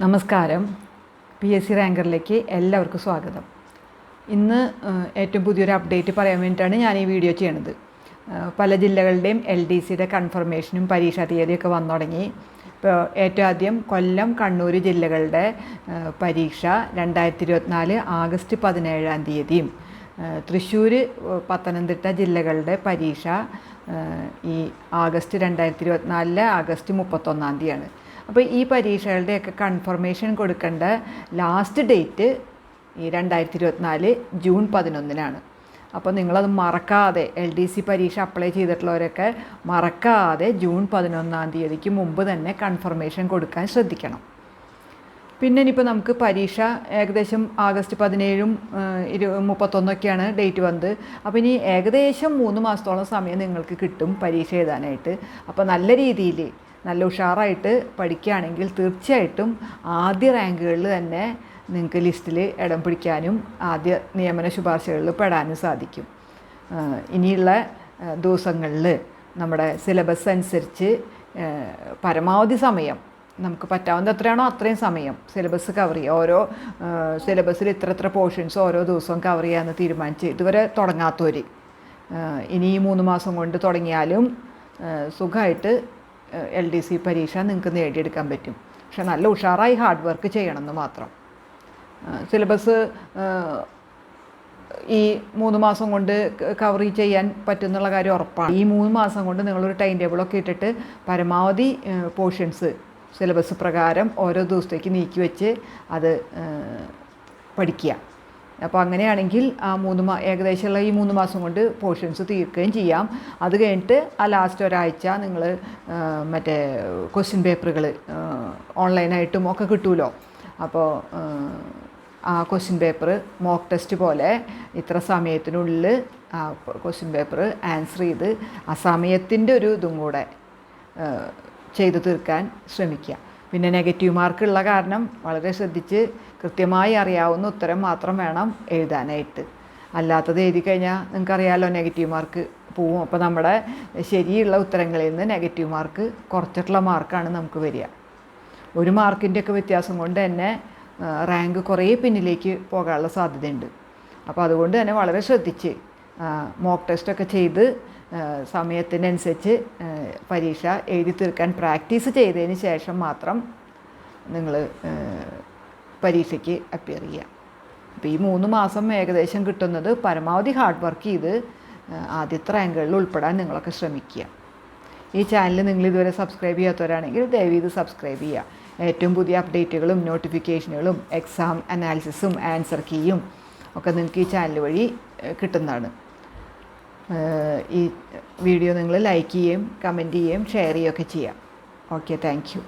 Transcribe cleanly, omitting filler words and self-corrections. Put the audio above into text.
നമസ്കാരം. PSC റാങ്കറിലേക്ക് എല്ലാവർക്കും സ്വാഗതം. ഇന്ന് ഏറ്റവും പുതിയൊരു അപ്ഡേറ്റ് പറയാൻ വേണ്ടിയിട്ടാണ് ഞാൻ ഈ വീഡിയോ ചെയ്യണത്. പല ജില്ലകളുടെയും LDCയുടെ കൺഫർമേഷനും പരീക്ഷാ തീയതിയൊക്കെ വന്നു തുടങ്ങി. ഇപ്പോൾ ഏറ്റവും ആദ്യം കൊല്ലം, കണ്ണൂർ ജില്ലകളുടെ പരീക്ഷ 2024 ആഗസ്റ്റ് 17-ാം തീയതിയും, തൃശ്ശൂർ, പത്തനംതിട്ട ജില്ലകളുടെ പരീക്ഷ ഈ ആഗസ്റ്റ് 2024 ആഗസ്റ്റ് 31-ാം തീയതിയാണ്. അപ്പോൾ ഈ പരീക്ഷകളുടെയൊക്കെ കൺഫർമേഷൻ കൊടുക്കേണ്ട ലാസ്റ്റ് ഡേറ്റ് ഈ 2024 ജൂൺ 11-നാണ്. അപ്പോൾ നിങ്ങളത് മറക്കാതെ, LDC പരീക്ഷ അപ്ലൈ ചെയ്തിട്ടുള്ളവരൊക്കെ മറക്കാതെ ജൂൺ 11-ാം തീയതിക്ക് മുമ്പ് തന്നെ കൺഫർമേഷൻ കൊടുക്കാൻ ശ്രദ്ധിക്കണം. പിന്നെ ഇനിയിപ്പോൾ നമുക്ക് പരീക്ഷ ഏകദേശം ആഗസ്റ്റ് 17-ഉം 31-ഒക്കെയാണ് ഡേറ്റ് വന്നത്. അപ്പോൾ ഇനി ഏകദേശം 3 മാസത്തോളം സമയം നിങ്ങൾക്ക് കിട്ടും പരീക്ഷ എഴുതാനായിട്ട്. അപ്പോൾ നല്ല രീതിയിൽ നല്ല ഉഷാറായിട്ട് പഠിക്കുകയാണെങ്കിൽ തീർച്ചയായിട്ടും ആദ്യ റാങ്കുകളിൽ തന്നെ നിങ്ങൾക്ക് ലിസ്റ്റിൽ ഇടം പിടിക്കാനും ആദ്യ നിയമന ശുപാർശകളിൽ പെടാനും സാധിക്കും. ഇനിയുള്ള ദിവസങ്ങളിൽ നമ്മുടെ സിലബസ് അനുസരിച്ച് പരമാവധി സമയം നമുക്ക് പറ്റാവുന്ന എത്രയാണോ അത്രയും സമയം സിലബസ് കവർ ചെയ്യുക. ഓരോ സിലബസിൽ ഇത്ര പോർഷൻസ് ഓരോ ദിവസവും കവർ ചെയ്യാമെന്ന് തീരുമാനിച്ച് ഇതുവരെ തുടങ്ങാത്തവർ ഇനി ഈ 3 മാസം കൊണ്ട് തുടങ്ങിയാലും സുഖമായിട്ട് LDC പരീക്ഷ നിങ്ങൾക്ക് നേടിയെടുക്കാൻ പറ്റും. പക്ഷെ നല്ല ഉഷാറായി ഹാർഡ് വർക്ക് ചെയ്യണമെന്ന് മാത്രം. സിലബസ് ഈ 3 മാസം കൊണ്ട് കവർ ചെയ്യാൻ പറ്റുന്നുള്ള കാര്യം ഉറപ്പാണ്. ഈ 3 മാസം കൊണ്ട് നിങ്ങളൊരു ടൈം ടേബിളൊക്കെ ഇട്ടിട്ട് പരമാവധി പോർഷൻസ് സിലബസ് പ്രകാരം ഓരോ ദിവസത്തേക്ക് നീക്കി വെച്ച് അത് പഠിക്കുക. അപ്പോൾ അങ്ങനെയാണെങ്കിൽ ഏകദേശമുള്ള ഈ 3 മാസം കൊണ്ട് പോർഷൻസ് തീർക്കുകയും ചെയ്യാം. അത് കഴിഞ്ഞിട്ട് ആ ലാസ്റ്റ് ഒരാഴ്ച നിങ്ങൾ മറ്റേ ക്വസ്റ്റ്യൻ പേപ്പറുകൾ ഓൺലൈനായിട്ടും ഒക്കെ കിട്ടുമല്ലോ. അപ്പോൾ ആ ക്വസ്റ്റ്യൻ പേപ്പർ മോക്ക് ടെസ്റ്റ് പോലെ ഇത്ര സമയത്തിനുള്ളിൽ ആ ക്വസ്റ്റ്യൻ പേപ്പർ ആൻസർ ചെയ്ത് ആ സമയത്തിൻ്റെ ഒരു ഇതും കൂടെ ചെയ്തു തീർക്കാൻ ശ്രമിക്കുക. പിന്നെ നെഗറ്റീവ് മാർക്കുള്ള കാരണം വളരെ ശ്രദ്ധിച്ച് കൃത്യമായി അറിയാവുന്ന ഉത്തരം മാത്രം വേണം എഴുതാനായിട്ട്. അല്ലാത്തത് എഴുതി കഴിഞ്ഞാൽ നിങ്ങൾക്കറിയാമല്ലോ നെഗറ്റീവ് മാർക്ക് പോവും. അപ്പോൾ നമ്മുടെ ശരിയുള്ള ഉത്തരങ്ങളിൽ നിന്ന് നെഗറ്റീവ് മാർക്ക് കുറച്ചിട്ടുള്ള മാർക്കാണ് നമുക്ക് വരിക. 1 മാർക്കിൻ്റെയൊക്കെ വ്യത്യാസം കൊണ്ട് തന്നെ റാങ്ക് കുറേ പിന്നിലേക്ക് പോകാനുള്ള സാധ്യതയുണ്ട്. അപ്പോൾ അതുകൊണ്ട് തന്നെ വളരെ ശ്രദ്ധിച്ച് മോക്ക് ടെസ്റ്റൊക്കെ ചെയ്ത് സമയത്തിനനുസരിച്ച് പരീക്ഷ എഴുതി തീർക്കാൻ പ്രാക്ടീസ് ചെയ്തതിന് ശേഷം മാത്രം നിങ്ങൾ പരീക്ഷയ്ക്ക് അപ്പിയർ ചെയ്യുക. അപ്പോൾ ഈ 3 മാസം ഏകദേശം കിട്ടുന്നത് പരമാവധി ഹാർഡ് വർക്ക് ചെയ്ത് ആദ്യത്തെ റാങ്കുകളിൽ ഉൾപ്പെടാൻ നിങ്ങളൊക്കെ ശ്രമിക്കുക. ഈ ചാനൽ നിങ്ങൾ ഇതുവരെ സബ്സ്ക്രൈബ് ചെയ്യാത്തവരാണെങ്കിൽ ദയവ് ഇത് സബ്സ്ക്രൈബ് ചെയ്യുക. ഏറ്റവും പുതിയ അപ്ഡേറ്റുകളും നോട്ടിഫിക്കേഷനുകളും എക്സാം അനാലിസിസും ആൻസർ കീയും ഒക്കെ നിങ്ങൾക്ക് ഈ ചാനൽ വഴി കിട്ടുന്നതാണ്. ഈ വീഡിയോ നിങ്ങൾ ലൈക്ക് ചെയ്യുകയും കമൻറ്റ് ചെയ്യുകയും ഷെയർ ചെയ്യുകയൊക്കെ ചെയ്യാം. Okay, thank you.